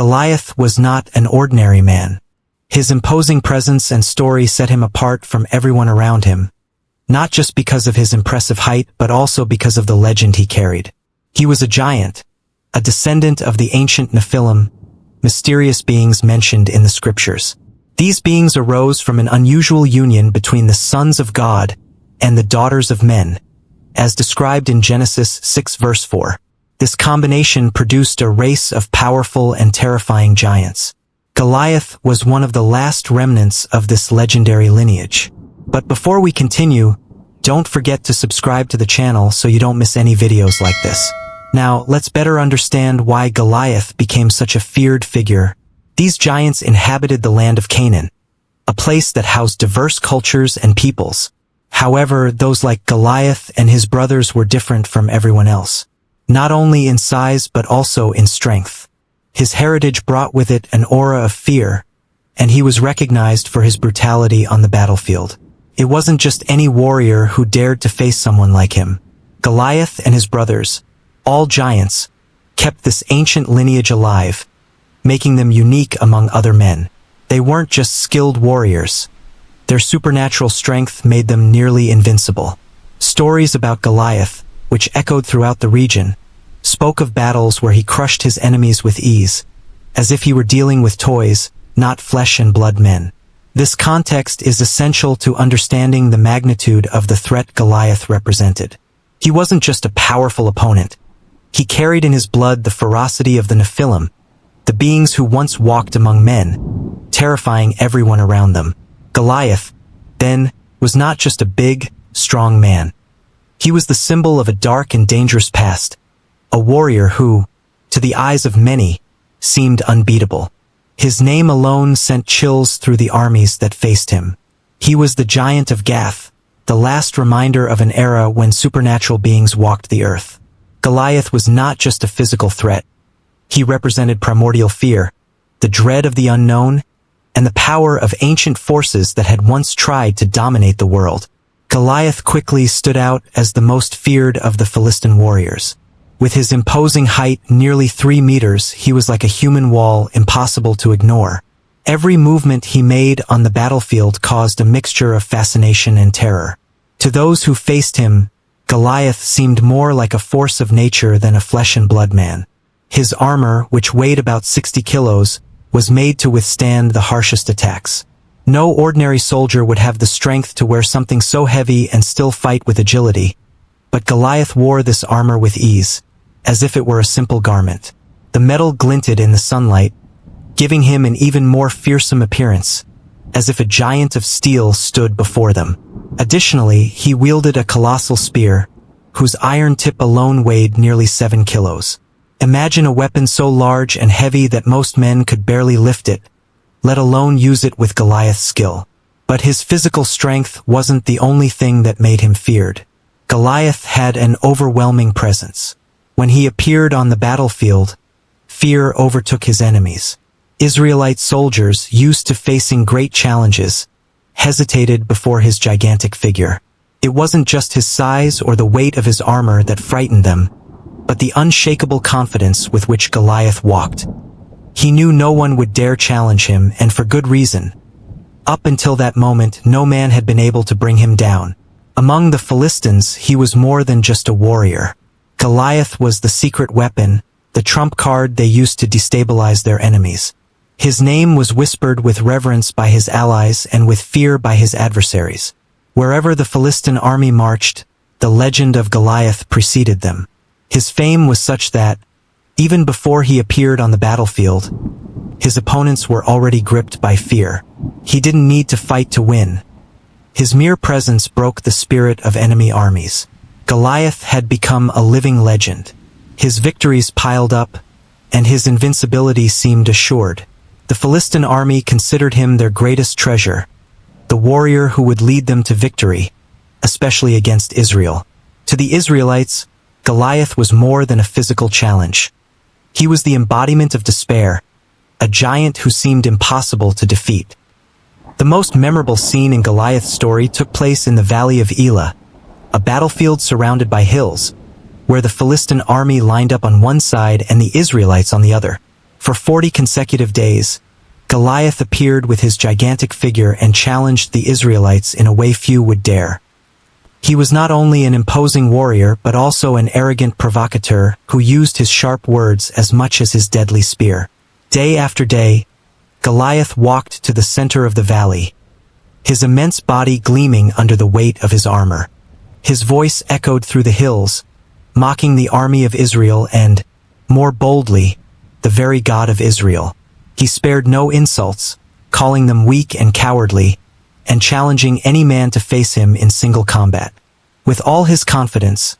Goliath was not an ordinary man. His imposing presence and story set him apart from everyone around him, not just because of his impressive height but also because of the legend he carried. He was a giant, a descendant of the ancient Nephilim, mysterious beings mentioned in the scriptures. These beings arose from an unusual union between the sons of God and the daughters of men, as described in Genesis 6 verse 4. This combination produced a race of powerful and terrifying giants. Goliath was one of the last remnants of this legendary lineage. But before we continue, don't forget to subscribe to the channel so you don't miss any videos like this. Now, let's better understand why Goliath became such a feared figure. These giants inhabited the land of Canaan, a place that housed diverse cultures and peoples. However, those like Goliath and his brothers were different from everyone else, not only in size but also in strength. His heritage brought with it an aura of fear, and he was recognized for his brutality on the battlefield. It wasn't just any warrior who dared to face someone like him. Goliath and his brothers, all giants, kept this ancient lineage alive, making them unique among other men. They weren't just skilled warriors. Their supernatural strength made them nearly invincible. Stories about Goliath, which echoed throughout the region, spoke of battles where he crushed his enemies with ease, as if he were dealing with toys, not flesh and blood men. This context is essential to understanding the magnitude of the threat Goliath represented. He wasn't just a powerful opponent. He carried in his blood the ferocity of the Nephilim, the beings who once walked among men, terrifying everyone around them. Goliath, then, was not just a big, strong man. He was the symbol of a dark and dangerous past, a warrior who, to the eyes of many, seemed unbeatable. His name alone sent chills through the armies that faced him. He was the giant of Gath, the last reminder of an era when supernatural beings walked the earth. Goliath was not just a physical threat. He represented primordial fear, the dread of the unknown, and the power of ancient forces that had once tried to dominate the world. Goliath quickly stood out as the most feared of the Philistine warriors. With his imposing height nearly 3 meters, he was like a human wall impossible to ignore. Every movement he made on the battlefield caused a mixture of fascination and terror. To those who faced him, Goliath seemed more like a force of nature than a flesh and blood man. His armor, which weighed about 60 kilos, was made to withstand the harshest attacks. No ordinary soldier would have the strength to wear something so heavy and still fight with agility. But Goliath wore this armor with ease, as if it were a simple garment. The metal glinted in the sunlight, giving him an even more fearsome appearance, as if a giant of steel stood before them. Additionally, he wielded a colossal spear, whose iron tip alone weighed nearly 7 kilos. Imagine a weapon so large and heavy that most men could barely lift it, let alone use it with Goliath's skill. But his physical strength wasn't the only thing that made him feared. Goliath had an overwhelming presence. When he appeared on the battlefield, fear overtook his enemies. Israelite soldiers, used to facing great challenges, hesitated before his gigantic figure. It wasn't just his size or the weight of his armor that frightened them, but the unshakable confidence with which Goliath walked. He knew no one would dare challenge him, and for good reason. Up until that moment, no man had been able to bring him down. Among the Philistines, he was more than just a warrior. Goliath was the secret weapon, the trump card they used to destabilize their enemies. His name was whispered with reverence by his allies and with fear by his adversaries. Wherever the Philistine army marched, the legend of Goliath preceded them. His fame was such that, even before he appeared on the battlefield, his opponents were already gripped by fear. He didn't need to fight to win. His mere presence broke the spirit of enemy armies. Goliath had become a living legend. His victories piled up, and his invincibility seemed assured. The Philistine army considered him their greatest treasure, the warrior who would lead them to victory, especially against Israel. To the Israelites, Goliath was more than a physical challenge. He was the embodiment of despair, a giant who seemed impossible to defeat. The most memorable scene in Goliath's story took place in the Valley of Elah, a battlefield surrounded by hills, where the Philistine army lined up on one side and the Israelites on the other. For 40 consecutive days, Goliath appeared with his gigantic figure and challenged the Israelites in a way few would dare. He was not only an imposing warrior but also an arrogant provocateur who used his sharp words as much as his deadly spear. Day after day, Goliath walked to the center of the valley, his immense body gleaming under the weight of his armor. His voice echoed through the hills, mocking the army of Israel and, more boldly, the very God of Israel. He spared no insults, calling them weak and cowardly, and challenging any man to face him in single combat. With all his confidence,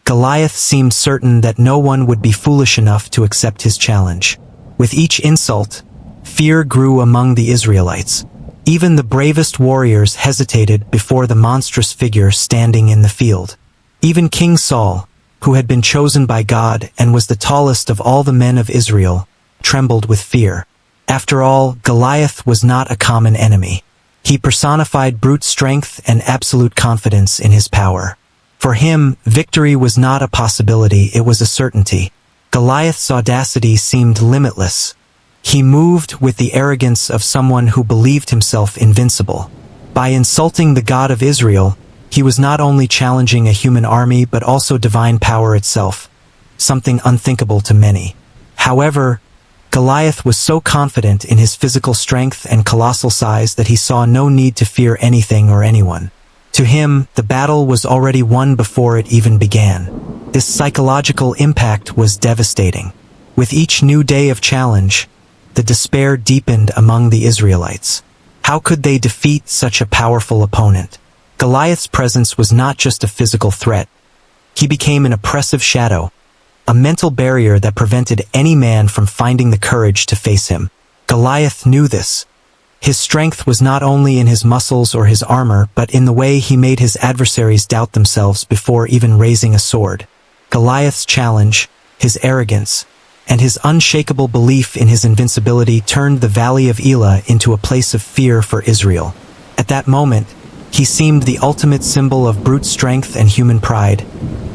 Goliath seemed certain that no one would be foolish enough to accept his challenge. With each insult, fear grew among the Israelites. Even the bravest warriors hesitated before the monstrous figure standing in the field. Even King Saul, who had been chosen by God and was the tallest of all the men of Israel, trembled with fear. After all, Goliath was not a common enemy. He personified brute strength and absolute confidence in his power. For him, victory was not a possibility, it was a certainty. Goliath's audacity seemed limitless. He moved with the arrogance of someone who believed himself invincible. By insulting the God of Israel, he was not only challenging a human army but also divine power itself, something unthinkable to many. However, Goliath was so confident in his physical strength and colossal size that he saw no need to fear anything or anyone. To him, the battle was already won before it even began. This psychological impact was devastating. With each new day of challenge, the despair deepened among the Israelites. How could they defeat such a powerful opponent? Goliath's presence was not just a physical threat. He became an oppressive shadow, a mental barrier that prevented any man from finding the courage to face him. Goliath knew this. His strength was not only in his muscles or his armor, but in the way he made his adversaries doubt themselves before even raising a sword. Goliath's challenge, his arrogance, and his unshakable belief in his invincibility turned the valley of Elah into a place of fear for Israel. At that moment, he seemed the ultimate symbol of brute strength and human pride,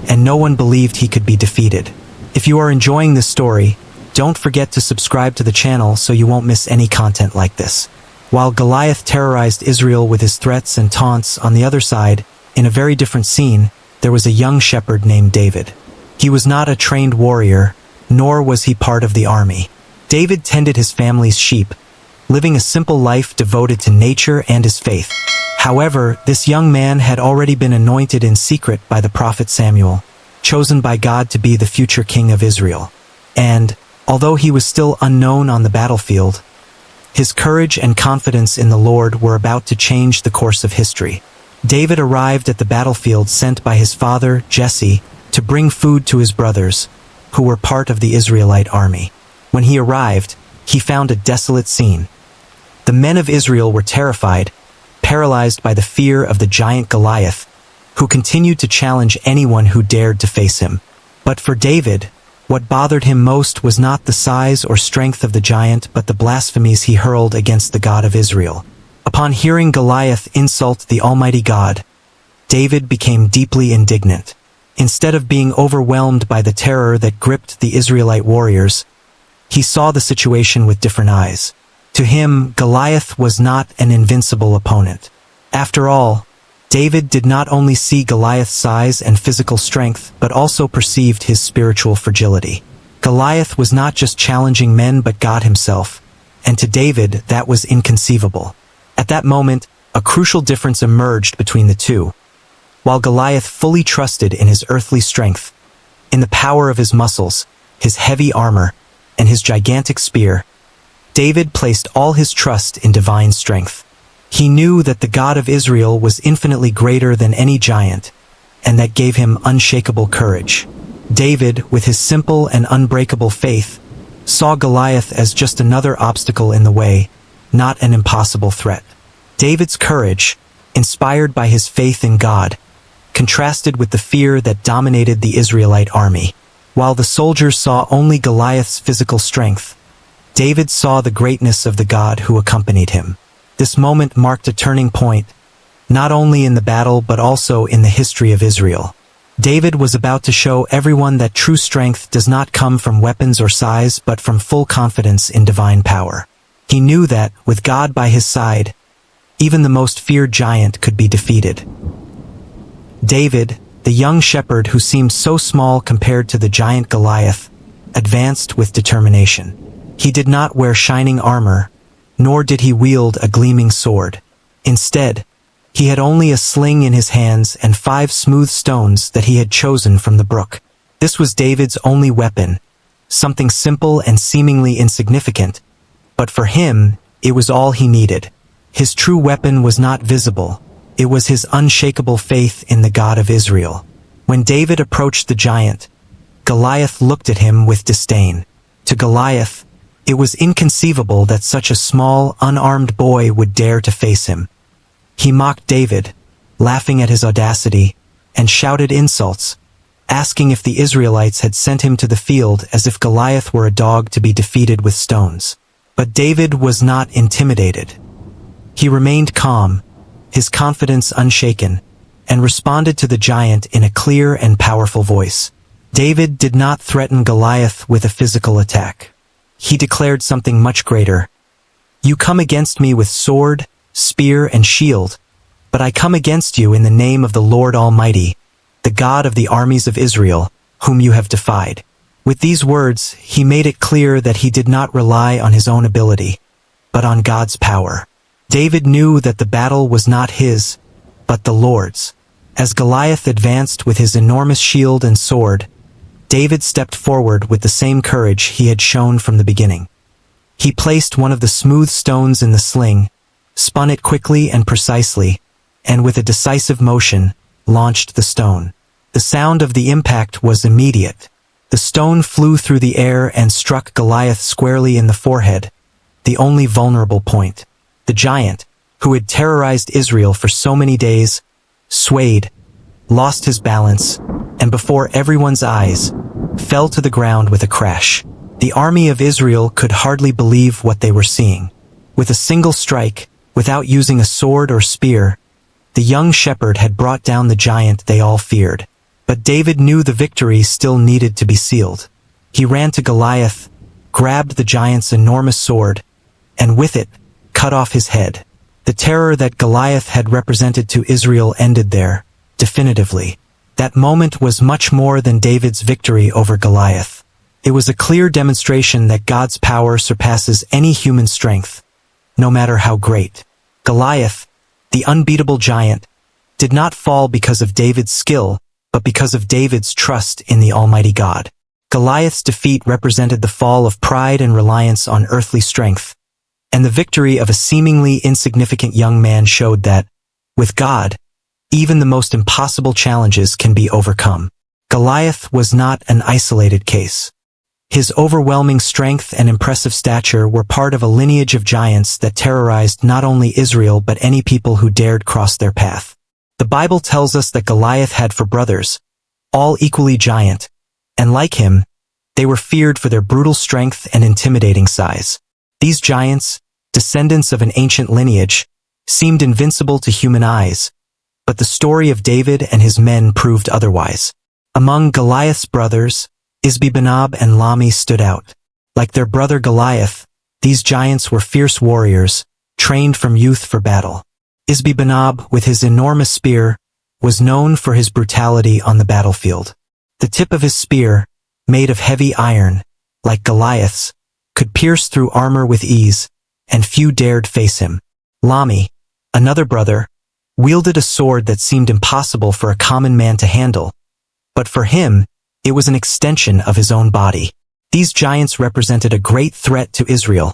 and no one believed he could be defeated. If you are enjoying this story, don't forget to subscribe to the channel so you won't miss any content like this. While Goliath terrorized Israel with his threats and taunts, on the other side, in a very different scene, there was a young shepherd named David. He was not a trained warrior, nor was he part of the army. David tended his family's sheep, living a simple life devoted to nature and his faith. However, this young man had already been anointed in secret by the prophet Samuel, chosen by God to be the future king of Israel. And, although he was still unknown on the battlefield, his courage and confidence in the Lord were about to change the course of history. David arrived at the battlefield sent by his father, Jesse, to bring food to his brothers, who were part of the Israelite army. When he arrived, he found a desolate scene. The men of Israel were terrified, paralyzed by the fear of the giant Goliath, who continued to challenge anyone who dared to face him. But for David, what bothered him most was not the size or strength of the giant but the blasphemies he hurled against the God of Israel. Upon hearing Goliath insult the Almighty God, David became deeply indignant. Instead of being overwhelmed by the terror that gripped the Israelite warriors, he saw the situation with different eyes. To him, Goliath was not an invincible opponent. After all, David did not only see Goliath's size and physical strength, but also perceived his spiritual fragility. Goliath was not just challenging men but God himself, and to David that was inconceivable. At that moment, a crucial difference emerged between the two. While Goliath fully trusted in his earthly strength, in the power of his muscles, his heavy armor, and his gigantic spear, David placed all his trust in divine strength. He knew that the God of Israel was infinitely greater than any giant, and that gave him unshakable courage. David, with his simple and unbreakable faith, saw Goliath as just another obstacle in the way, not an impossible threat. David's courage, inspired by his faith in God, contrasted with the fear that dominated the Israelite army. While the soldiers saw only Goliath's physical strength, David saw the greatness of the God who accompanied him. This moment marked a turning point, not only in the battle but also in the history of Israel. David was about to show everyone that true strength does not come from weapons or size but from full confidence in divine power. He knew that, with God by his side, even the most feared giant could be defeated. David, the young shepherd who seemed so small compared to the giant Goliath, advanced with determination. He did not wear shining armor, nor did he wield a gleaming sword. Instead, he had only a sling in his hands and 5 smooth stones that he had chosen from the brook. This was David's only weapon, something simple and seemingly insignificant, but for him, it was all he needed. His true weapon was not visible. It was his unshakable faith in the God of Israel. When David approached the giant, Goliath looked at him with disdain. To Goliath, it was inconceivable that such a small, unarmed boy would dare to face him. He mocked David, laughing at his audacity, and shouted insults, asking if the Israelites had sent him to the field as if Goliath were a dog to be defeated with stones. But David was not intimidated. He remained calm, his confidence unshaken, and responded to the giant in a clear and powerful voice. David did not threaten Goliath with a physical attack. He declared something much greater. "You come against me with sword, spear, and shield, but I come against you in the name of the Lord Almighty, the God of the armies of Israel, whom you have defied." With these words, he made it clear that he did not rely on his own ability, but on God's power. David knew that the battle was not his, but the Lord's. As Goliath advanced with his enormous shield and sword, David stepped forward with the same courage he had shown from the beginning. He placed one of the smooth stones in the sling, spun it quickly and precisely, and with a decisive motion, launched the stone. The sound of the impact was immediate. The stone flew through the air and struck Goliath squarely in the forehead, the only vulnerable point. The giant, who had terrorized Israel for so many days, swayed, lost his balance, and before everyone's eyes, fell to the ground with a crash. The army of Israel could hardly believe what they were seeing. With a single strike, without using a sword or spear, the young shepherd had brought down the giant they all feared. But David knew the victory still needed to be sealed. He ran to Goliath, grabbed the giant's enormous sword, and with it, cut off his head. The terror that Goliath had represented to Israel ended there, definitively. That moment was much more than David's victory over Goliath. It was a clear demonstration that God's power surpasses any human strength, no matter how great. Goliath, the unbeatable giant, did not fall because of David's skill, but because of David's trust in the Almighty God. Goliath's defeat represented the fall of pride and reliance on earthly strength, and the victory of a seemingly insignificant young man showed that, with God, even the most impossible challenges can be overcome. Goliath was not an isolated case. His overwhelming strength and impressive stature were part of a lineage of giants that terrorized not only Israel but any people who dared cross their path. The Bible tells us that Goliath had 4 brothers, all equally giant, and like him, they were feared for their brutal strength and intimidating size. These giants, descendants of an ancient lineage, seemed invincible to human eyes, but the story of David and his men proved otherwise. Among Goliath's brothers, Isbi-Benob and Lami stood out. Like their brother Goliath, these giants were fierce warriors, trained from youth for battle. Isbi-Benob, with his enormous spear, was known for his brutality on the battlefield. The tip of his spear, made of heavy iron, like Goliath's, could pierce through armor with ease, and few dared face him. Lami, another brother, wielded a sword that seemed impossible for a common man to handle, but for him, it was an extension of his own body. These giants represented a great threat to Israel,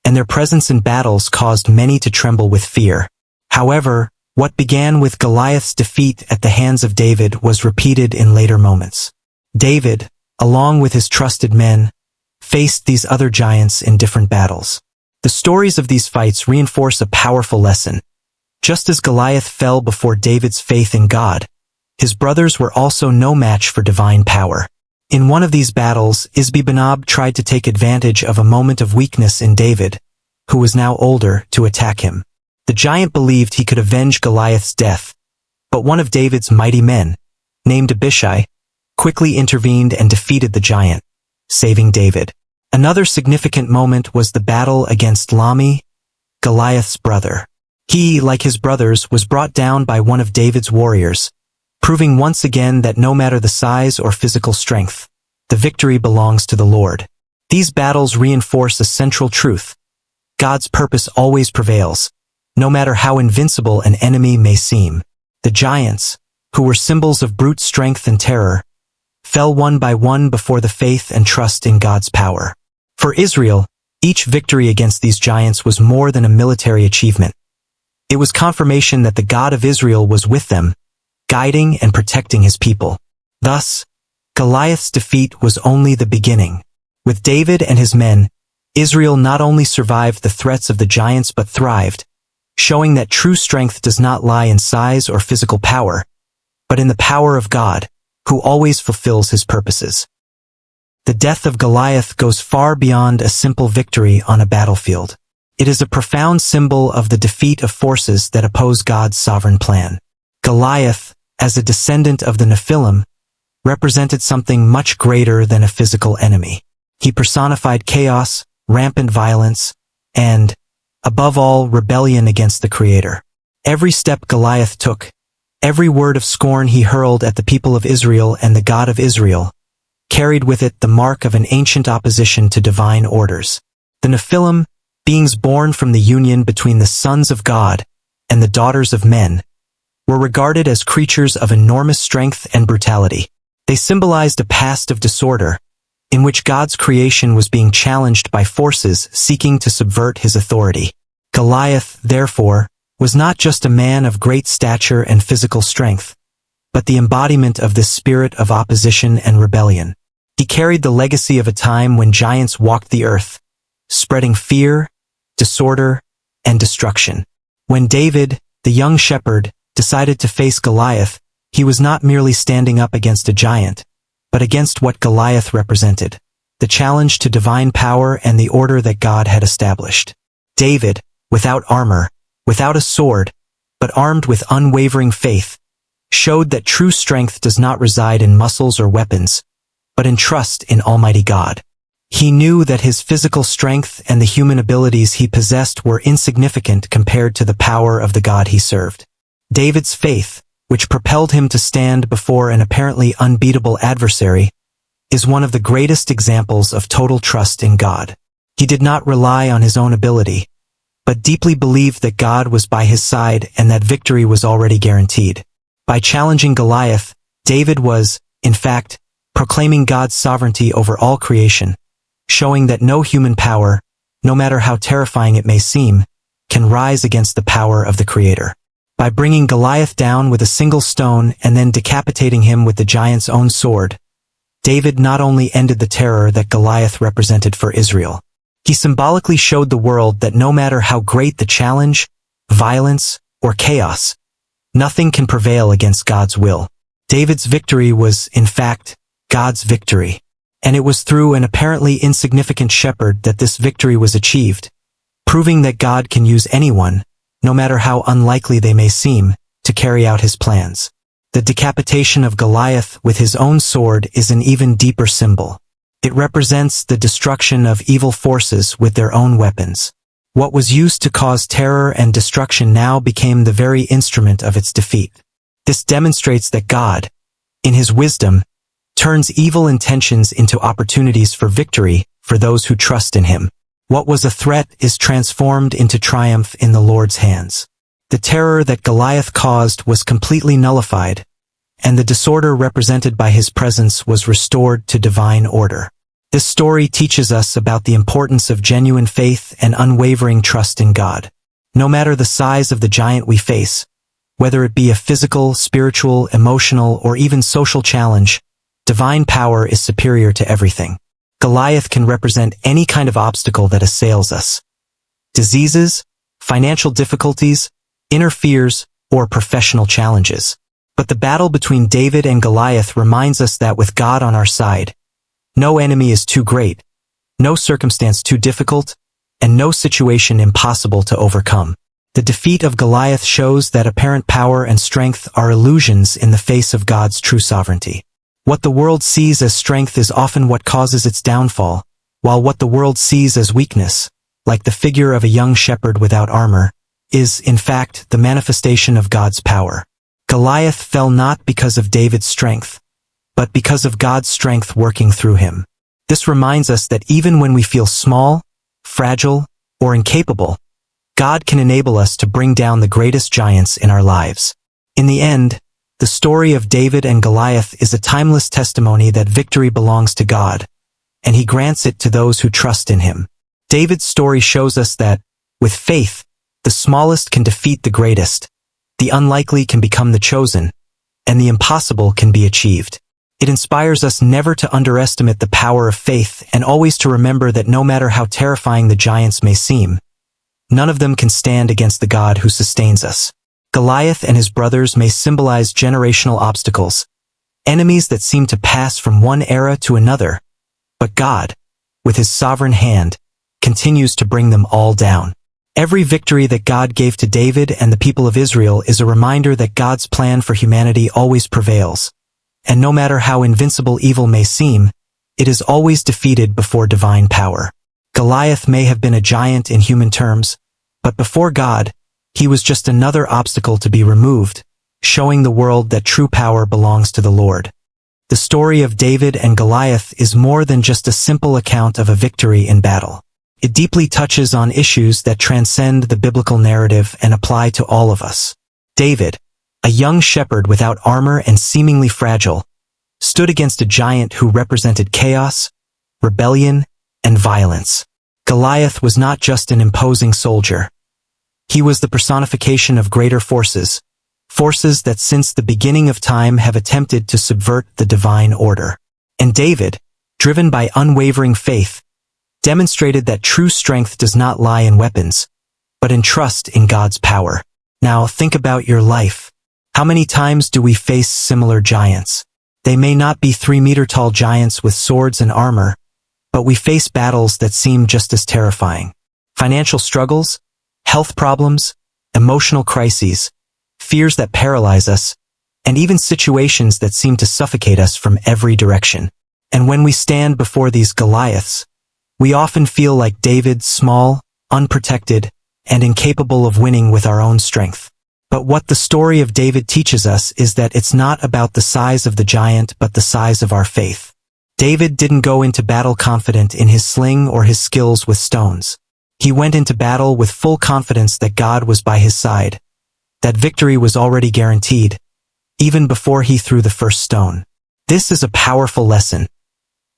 and their presence in battles caused many to tremble with fear. However, what began with Goliath's defeat at the hands of David was repeated in later moments. David, along with his trusted men, faced these other giants in different battles. The stories of these fights reinforce a powerful lesson. Just as Goliath fell before David's faith in God, his brothers were also no match for divine power. In one of these battles, Isbi-Benob tried to take advantage of a moment of weakness in David, who was now older, to attack him. The giant believed he could avenge Goliath's death, but one of David's mighty men, named Abishai, quickly intervened and defeated the giant, saving David. Another significant moment was the battle against Lami, Goliath's brother. He, like his brothers, was brought down by one of David's warriors, proving once again that no matter the size or physical strength, the victory belongs to the Lord. These battles reinforce a central truth: God's purpose always prevails, no matter how invincible an enemy may seem. The giants, who were symbols of brute strength and terror, fell one by one before the faith and trust in God's power. For Israel, each victory against these giants was more than a military achievement. It was confirmation that the God of Israel was with them, guiding and protecting his people. Thus, Goliath's defeat was only the beginning. With David and his men, Israel not only survived the threats of the giants but thrived, showing that true strength does not lie in size or physical power, but in the power of God, who always fulfills his purposes. The death of Goliath goes far beyond a simple victory on a battlefield. It is a profound symbol of the defeat of forces that oppose God's sovereign plan. Goliath, as a descendant of the Nephilim, represented something much greater than a physical enemy. He personified chaos, rampant violence, and, above all, rebellion against the Creator. Every step Goliath took, every word of scorn he hurled at the people of Israel and the God of Israel, carried with it the mark of an ancient opposition to divine orders. The Nephilim, beings born from the union between the sons of God and the daughters of men, were regarded as creatures of enormous strength and brutality. They symbolized a past of disorder, in which God's creation was being challenged by forces seeking to subvert his authority. Goliath, therefore, was not just a man of great stature and physical strength, but the embodiment of this spirit of opposition and rebellion. He carried the legacy of a time when giants walked the earth, spreading fear, disorder, and destruction. When David, the young shepherd, decided to face Goliath, he was not merely standing up against a giant, but against what Goliath represented: the challenge to divine power and the order that God had established. David, without armor, without a sword, but armed with unwavering faith, showed that true strength does not reside in muscles or weapons, but in trust in Almighty God. He knew that his physical strength and the human abilities he possessed were insignificant compared to the power of the God he served. David's faith, which propelled him to stand before an apparently unbeatable adversary, is one of the greatest examples of total trust in God. He did not rely on his own ability, but deeply believed that God was by his side and that victory was already guaranteed. By challenging Goliath, David was, in fact, proclaiming God's sovereignty over all creation, showing that no human power, no matter how terrifying it may seem, can rise against the power of the Creator. By bringing Goliath down with a single stone and then decapitating him with the giant's own sword, David not only ended the terror that Goliath represented for Israel, he symbolically showed the world that no matter how great the challenge, violence, or chaos, nothing can prevail against God's will. David's victory was, in fact, God's victory, and it was through an apparently insignificant shepherd that this victory was achieved, proving that God can use anyone, no matter how unlikely they may seem, to carry out his plans. The decapitation of Goliath with his own sword is an even deeper symbol. It represents the destruction of evil forces with their own weapons. What was used to cause terror and destruction now became the very instrument of its defeat. This demonstrates that God, in his wisdom, turns evil intentions into opportunities for victory for those who trust in him. What was a threat is transformed into triumph in the Lord's hands. The terror that Goliath caused was completely nullified, and the disorder represented by his presence was restored to divine order. This story teaches us about the importance of genuine faith and unwavering trust in God. No matter the size of the giant we face, whether it be a physical, spiritual, emotional, or even social challenge, divine power is superior to everything. Goliath can represent any kind of obstacle that assails us: diseases, financial difficulties, inner fears, or professional challenges. But the battle between David and Goliath reminds us that with God on our side, no enemy is too great, no circumstance too difficult, and no situation impossible to overcome. The defeat of Goliath shows that apparent power and strength are illusions in the face of God's true sovereignty. What the world sees as strength is often what causes its downfall, while what the world sees as weakness, like the figure of a young shepherd without armor, is, in fact, the manifestation of God's power. Goliath fell not because of David's strength, but because of God's strength working through him. This reminds us that even when we feel small, fragile, or incapable, God can enable us to bring down the greatest giants in our lives. In the end, the story of David and Goliath is a timeless testimony that victory belongs to God, and he grants it to those who trust in him. David's story shows us that, with faith, the smallest can defeat the greatest, the unlikely can become the chosen, and the impossible can be achieved. It inspires us never to underestimate the power of faith and always to remember that no matter how terrifying the giants may seem, none of them can stand against the God who sustains us. Goliath and his brothers may symbolize generational obstacles, enemies that seem to pass from one era to another, but God, with his sovereign hand, continues to bring them all down. Every victory that God gave to David and the people of Israel is a reminder that God's plan for humanity always prevails, and no matter how invincible evil may seem, it is always defeated before divine power. Goliath may have been a giant in human terms, but before God, he was just another obstacle to be removed, showing the world that true power belongs to the Lord. The story of David and Goliath is more than just a simple account of a victory in battle. It deeply touches on issues that transcend the biblical narrative and apply to all of us. David, a young shepherd without armor and seemingly fragile, stood against a giant who represented chaos, rebellion, and violence. Goliath was not just an imposing soldier. He was the personification of greater forces, forces that since the beginning of time have attempted to subvert the divine order. And David, driven by unwavering faith, demonstrated that true strength does not lie in weapons, but in trust in God's power. Now think about your life. How many times do we face similar giants? They may not be 3-meter-tall giants with swords and armor, but we face battles that seem just as terrifying. Financial struggles, health problems, emotional crises, fears that paralyze us, and even situations that seem to suffocate us from every direction. And when we stand before these Goliaths, we often feel like David, small, unprotected, and incapable of winning with our own strength. But what the story of David teaches us is that it's not about the size of the giant but the size of our faith. David didn't go into battle confident in his sling or his skills with stones. He went into battle with full confidence that God was by his side, that victory was already guaranteed, even before he threw the first stone. This is a powerful lesson.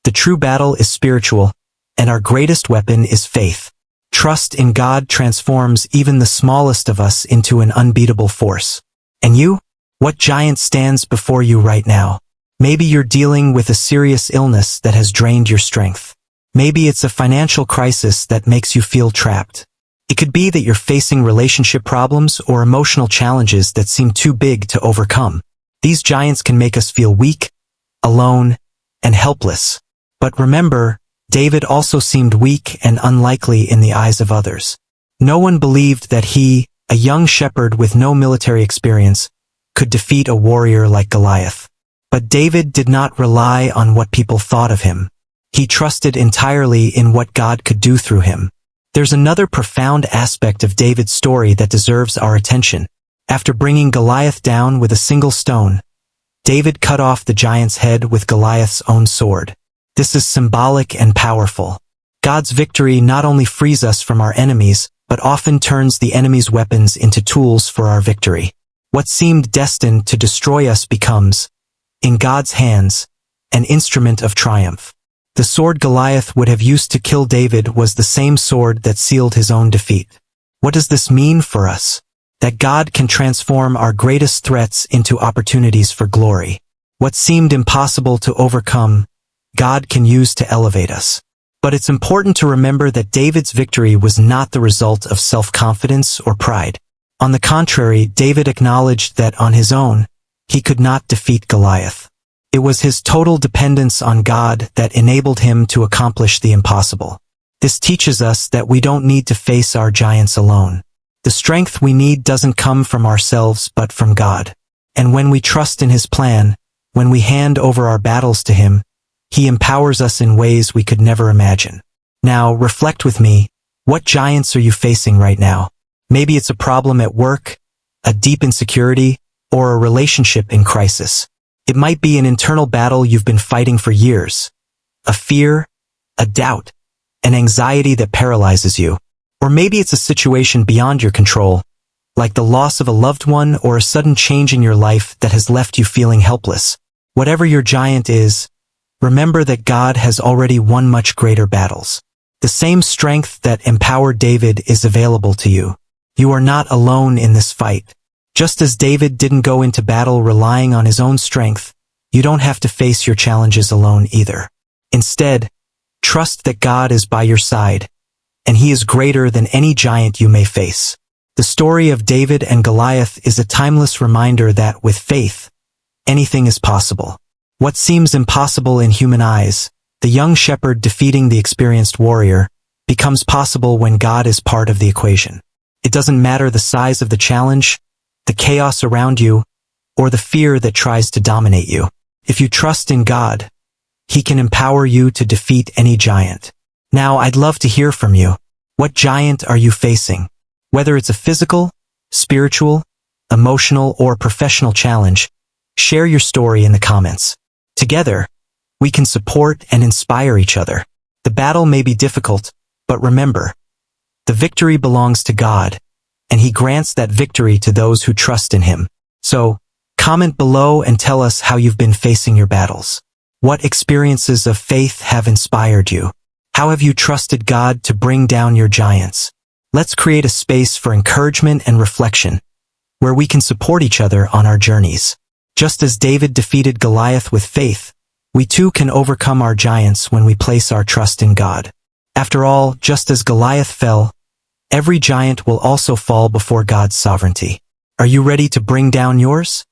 The true battle is spiritual, and our greatest weapon is faith. Trust in God transforms even the smallest of us into an unbeatable force. And you? What giant stands before you right now? Maybe you're dealing with a serious illness that has drained your strength. Maybe it's a financial crisis that makes you feel trapped. It could be that you're facing relationship problems or emotional challenges that seem too big to overcome. These giants can make us feel weak, alone, and helpless. But remember, David also seemed weak and unlikely in the eyes of others. No one believed that he, a young shepherd with no military experience, could defeat a warrior like Goliath. But David did not rely on what people thought of him. He trusted entirely in what God could do through him. There's another profound aspect of David's story that deserves our attention. After bringing Goliath down with a single stone, David cut off the giant's head with Goliath's own sword. This is symbolic and powerful. God's victory not only frees us from our enemies, but often turns the enemy's weapons into tools for our victory. What seemed destined to destroy us becomes, in God's hands, an instrument of triumph. The sword Goliath would have used to kill David was the same sword that sealed his own defeat. What does this mean for us? That God can transform our greatest threats into opportunities for glory. What seemed impossible to overcome, God can use to elevate us. But it's important to remember that David's victory was not the result of self-confidence or pride. On the contrary, David acknowledged that on his own, he could not defeat Goliath. It was his total dependence on God that enabled him to accomplish the impossible. This teaches us that we don't need to face our giants alone. The strength we need doesn't come from ourselves but from God. And when we trust in His plan, when we hand over our battles to Him, He empowers us in ways we could never imagine. Now, reflect with me. What giants are you facing right now? Maybe it's a problem at work, a deep insecurity, or a relationship in crisis. It might be an internal battle you've been fighting for years. A fear, a doubt, an anxiety that paralyzes you. Or maybe it's a situation beyond your control, like the loss of a loved one or a sudden change in your life that has left you feeling helpless. Whatever your giant is, remember that God has already won much greater battles. The same strength that empowered David is available to you. You are not alone in this fight. Just as David didn't go into battle relying on his own strength, you don't have to face your challenges alone either. Instead, trust that God is by your side, and He is greater than any giant you may face. The story of David and Goliath is a timeless reminder that, with faith, anything is possible. What seems impossible in human eyes, the young shepherd defeating the experienced warrior, becomes possible when God is part of the equation. It doesn't matter the size of the challenge, the chaos around you, or the fear that tries to dominate you. If you trust in God, He can empower you to defeat any giant. Now, I'd love to hear from you. What giant are you facing? Whether it's a physical, spiritual, emotional, or professional challenge, share your story in the comments. Together, we can support and inspire each other. The battle may be difficult, but remember, the victory belongs to God, and He grants that victory to those who trust in Him. So, comment below and tell us how you've been facing your battles. What experiences of faith have inspired you? How have you trusted God to bring down your giants? Let's create a space for encouragement and reflection, where we can support each other on our journeys. Just as David defeated Goliath with faith, we too can overcome our giants when we place our trust in God. After all, just as Goliath fell, every giant will also fall before God's sovereignty. Are you ready to bring down yours?